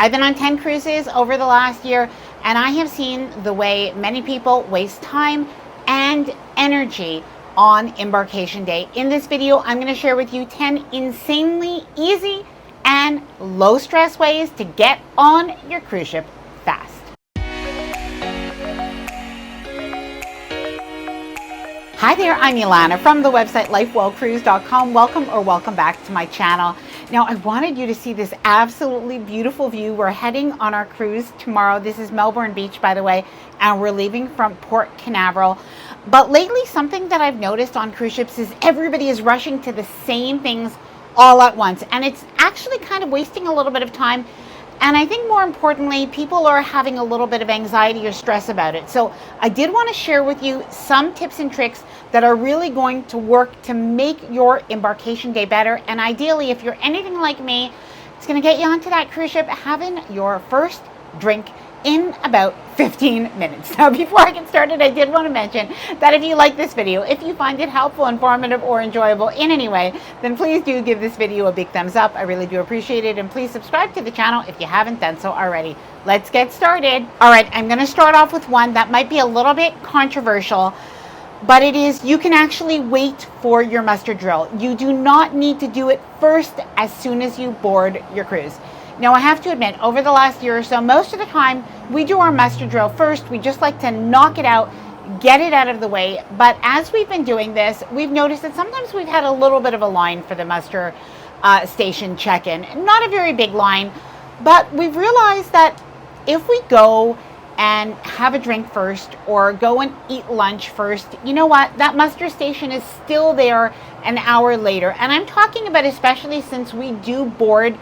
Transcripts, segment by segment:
I've been on 10 cruises over the last year, and I have seen the way many people waste time and energy on embarkation day. In this video, I'm going to share with you 10 insanely easy and low stress ways to get on your cruise ship fast. Hi there, I'm Ilana from the website lifewellcruise.com. Welcome back to my channel. Now, I wanted you to see this absolutely beautiful view. We're heading on our cruise tomorrow. This is Melbourne Beach, by the way, and we're leaving from Port Canaveral. But lately, something that I've noticed on cruise ships is everybody is rushing to the same things all at once, and it's actually kind of wasting a little bit of time. And I think more importantly, people are having a little bit of anxiety or stress about it. So I did want to share with you some tips and tricks that are really going to work to make your embarkation day better. And ideally, if you're anything like me, it's going to get you onto that cruise ship having your first drink in about 15 minutes. Now, before I get started, I did want to mention that if you like this video, if you find it helpful, informative, or enjoyable in any way, then please do give this video a big thumbs up. I really do appreciate it. And please subscribe to the channel if you haven't done so already. Let's get started. All right, I'm going to start off with one that might be a little bit controversial, but it is, you can actually wait for your muster drill. You do not need to do it first as soon as you board your cruise. Now, I have to admit, over the last year or so, most of the time we do our muster drill first. We just like to knock it out, get it out of the way. But as we've been doing this, we've noticed that sometimes we've had a little bit of a line for the muster station check-in. Not a very big line, but we've realized that if we go and have a drink first or go and eat lunch first, you know what? That muster station is still there an hour later. And I'm talking about especially since we do board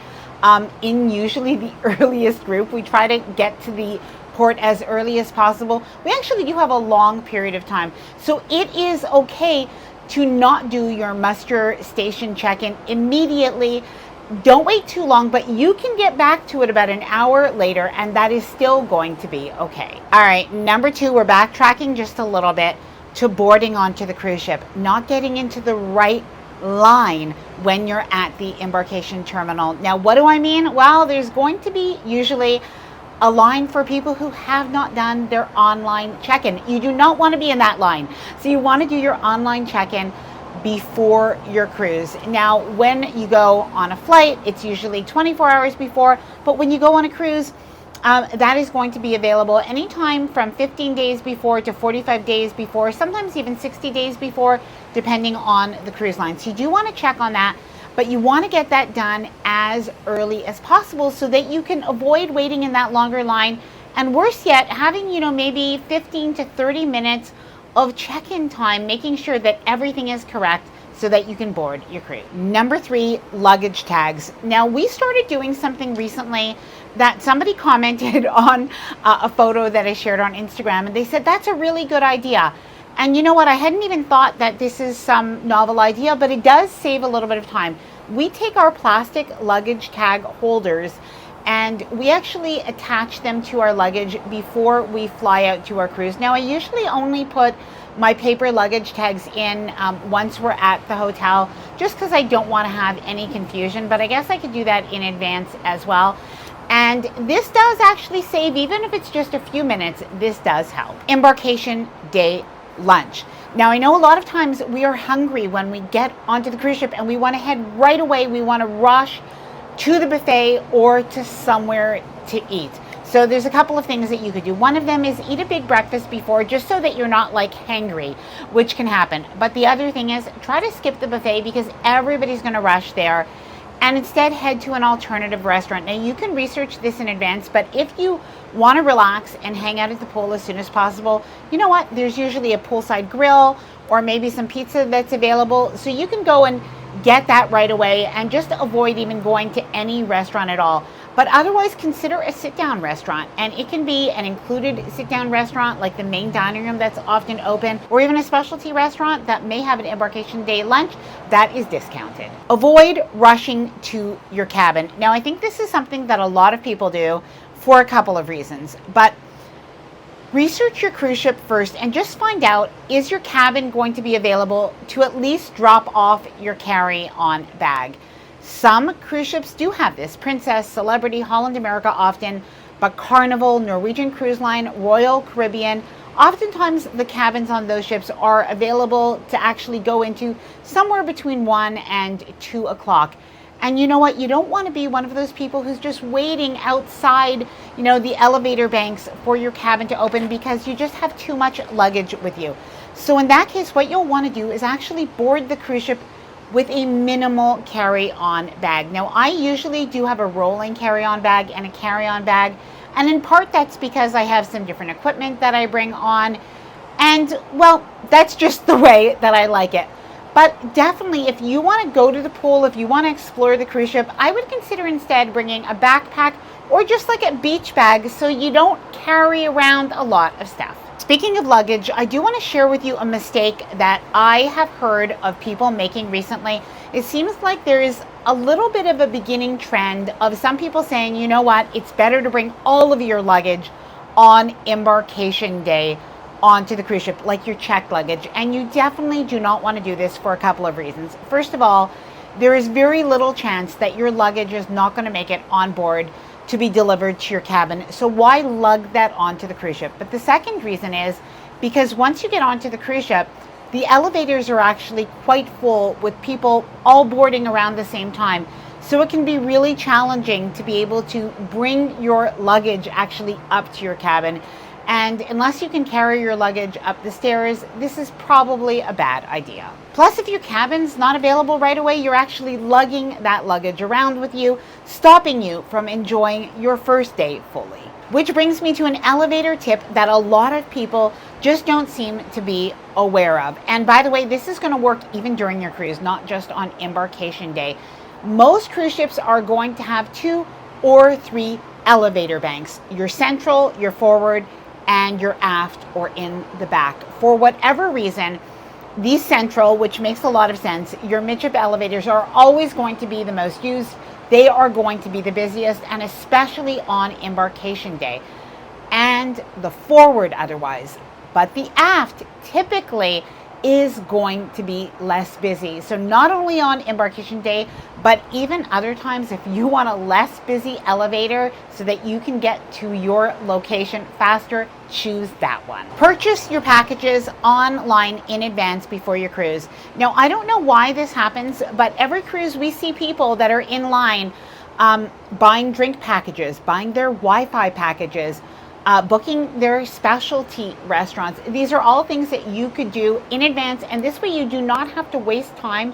in usually the earliest group. We try to get to the port as early as possible. We actually do have a long period of time. So it is okay to not do your muster station check-in immediately. Don't wait too long, but you can get back to it about an hour later, and that is still going to be okay. All right, number two, we're backtracking just a little bit to boarding onto the cruise ship, not getting into the right line when you're at the embarkation terminal. Now, what do I mean? Well, there's going to be usually a line for people who have not done their online check-in. You do not want to be in that line. So you want to do your online check-in before your cruise. Now, when you go on a flight, it's usually 24 hours before, but when you go on a cruise, that is going to be available anytime from 15 days before to 45 days before, sometimes even 60 days before, depending on the cruise line. So you do want to check on that, but you want to get that done as early as possible so that you can avoid waiting in that longer line. And worse yet, having, maybe 15 to 30 minutes of check-in time, making sure that everything is correct so that you can board your cruise. Number three, luggage tags. Now, we started doing something recently that somebody commented on a photo that I shared on Instagram, and they said, that's a really good idea. And you know what? I hadn't even thought that this is some novel idea, but it does save a little bit of time. We take our plastic luggage tag holders and we actually attach them to our luggage before we fly out to our cruise. Now, I usually only put my paper luggage tags in once we're at the hotel, just because I don't want to have any confusion, but I guess I could do that in advance as well. And this does actually save, even if it's just a few minutes, this does help. Embarkation day lunch. Now, I know a lot of times we are hungry when we get onto the cruise ship and we want to head right away. We want to rush to the buffet or to somewhere to eat. So there's a couple of things that you could do. One of them is eat a big breakfast before, just so that you're not like hangry, which can happen. But the other thing is try to skip the buffet because everybody's going to rush there, and instead head to an alternative restaurant. Now, you can research this in advance, but if you want to relax and hang out at the pool as soon as possible, you know what? There's usually a poolside grill or maybe some pizza that's available. So you can go and get that right away and just avoid even going to any restaurant at all. But otherwise, consider a sit-down restaurant, and it can be an included sit-down restaurant like the main dining room that's often open, or even a specialty restaurant that may have an embarkation day lunch that is discounted. Avoid rushing to your cabin. Now, I think this is something that a lot of people do for a couple of reasons, but research your cruise ship first and just find out, is your cabin going to be available to at least drop off your carry-on bag? Some cruise ships do have this: Princess, Celebrity, Holland America often, but Carnival, Norwegian Cruise Line, Royal Caribbean, oftentimes the cabins on those ships are available to actually go into somewhere between 1 and 2 o'clock. And you know what? You don't want to be one of those people who's just waiting outside, the elevator banks for your cabin to open because you just have too much luggage with you. So in that case, what you'll want to do is actually board the cruise ship with a minimal carry-on bag. Now, I usually do have a rolling carry-on bag and a carry-on bag. And in part, that's because I have some different equipment that I bring on. And, well, that's just the way that I like it. But definitely, if you want to go to the pool, if you want to explore the cruise ship, I would consider instead bringing a backpack or just like a beach bag so you don't carry around a lot of stuff. Speaking of luggage, I do want to share with you a mistake that I have heard of people making recently. It seems like there is a little bit of a beginning trend of some people saying, you know what, it's better to bring all of your luggage on embarkation day onto the cruise ship, like your checked luggage. And you definitely do not want to do this for a couple of reasons. First of all, there is very little chance that your luggage is not going to make it on board to be delivered to your cabin. So why lug that onto the cruise ship? But the second reason is because once you get onto the cruise ship, the elevators are actually quite full with people all boarding around the same time. So it can be really challenging to be able to bring your luggage actually up to your cabin. And unless you can carry your luggage up the stairs, this is probably a bad idea. Plus, if your cabin's not available right away, you're actually lugging that luggage around with you, stopping you from enjoying your first day fully. Which brings me to an elevator tip that a lot of people just don't seem to be aware of. And by the way, this is going to work even during your cruise, not just on embarkation day. Most cruise ships are going to have 2 or 3 elevator banks: your central, your forward, and your aft or in the back. For whatever reason, these central, which makes a lot of sense, your midship elevators are always going to be the most used. They are going to be the busiest, and especially on embarkation day. And the forward otherwise. But the aft typically is going to be less busy. So not only on embarkation day, but even other times, if you want a less busy elevator so that you can get to your location faster, choose that one. Purchase your packages online in advance before your cruise. Now, I don't know why this happens, but every cruise we see people that are in line buying drink packages, buying their Wi-Fi packages, booking their specialty restaurants. These are all things that you could do in advance, and this way you do not have to waste time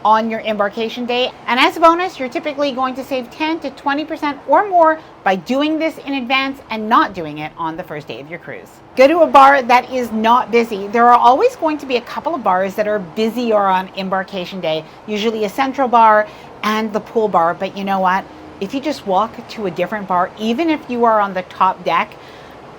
on your embarkation day. And as a bonus, you're typically going to save 10 to 20% or more by doing this in advance and not doing it on the first day of your cruise. Go to a bar that is not busy. There are always going to be a couple of bars that are busy or on embarkation day, usually a central bar and the pool bar. But you know what? If you just walk to a different bar, even if you are on the top deck,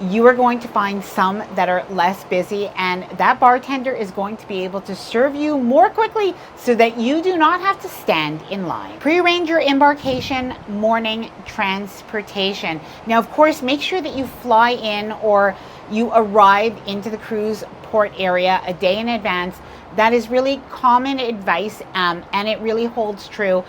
you are going to find some that are less busy, and that bartender is going to be able to serve you more quickly so that you do not have to stand in line. Pre-arrange your embarkation morning transportation. Now, of course, make sure that you fly in or you arrive into the cruise port area a day in advance. That is really common advice, and it really holds true.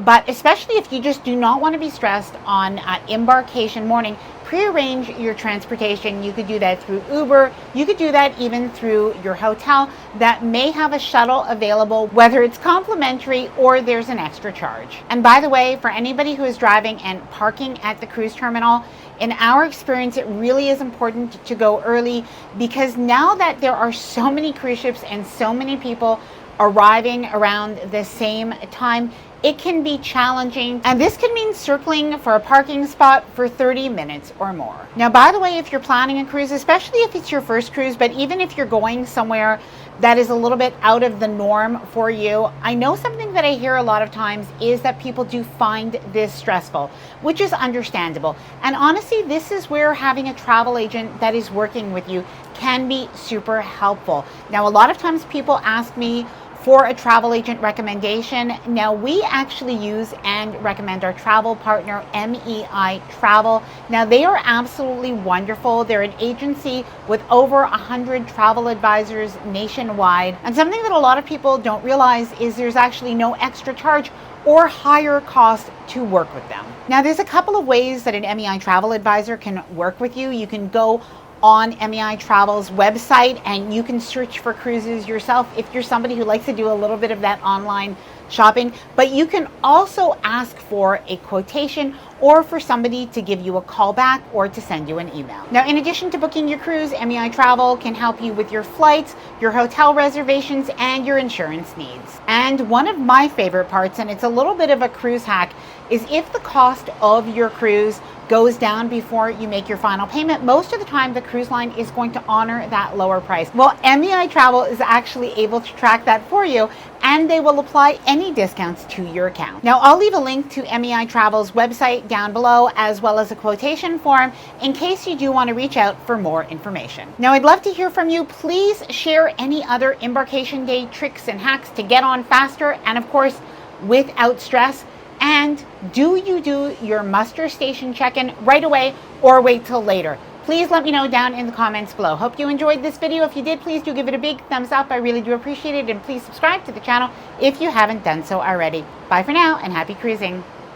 But especially if you just do not want to be stressed on embarkation morning, pre-arrange your transportation. You could do that through Uber. You could do that even through your hotel that may have a shuttle available, whether it's complimentary or there's an extra charge. And by the way, for anybody who is driving and parking at the cruise terminal, in our experience, it really is important to go early, because now that there are so many cruise ships and so many people arriving around the same time, it can be challenging, and this could mean circling for a parking spot for 30 minutes or more. Now, by the way, if you're planning a cruise, especially if it's your first cruise, but even if you're going somewhere that is a little bit out of the norm for you, I know something that I hear a lot of times is that people do find this stressful, which is understandable. And honestly, this is where having a travel agent that is working with you can be super helpful. Now, a lot of times people ask me for a travel agent recommendation. Now, we actually use and recommend our travel partner, MEI Travel. Now, they are absolutely wonderful. They're an agency with over 100 travel advisors nationwide. And something that a lot of people don't realize is there's actually no extra charge or higher cost to work with them. Now, there's a couple of ways that an MEI travel advisor can work with you. You can go on MEI Travel's website and you can search for cruises yourself if you're somebody who likes to do a little bit of that online shopping, but you can also ask for a quotation or for somebody to give you a call back or to send you an email. Now, in addition to booking your cruise, MEI Travel can help you with your flights, your hotel reservations, and your insurance needs. And one of my favorite parts, and it's a little bit of a cruise hack, is if the cost of your cruise goes down before you make your final payment, most of the time the cruise line is going to honor that lower price. Well, MEI Travel is actually able to track that for you, and they will apply any discounts to your account. Now, I'll leave a link to MEI Travel's website down below, as well as a quotation form in case you do want to reach out for more information. Now, I'd love to hear from you. Please share any other Embarkation Day tricks and hacks to get on faster and, of course, without stress. And do you do your muster station check-in right away or wait till later? Please let me know down in the comments below. Hope you enjoyed this video. If you did, please do give it a big thumbs up. I really do appreciate it. And please subscribe to the channel if you haven't done so already. Bye for now and happy cruising.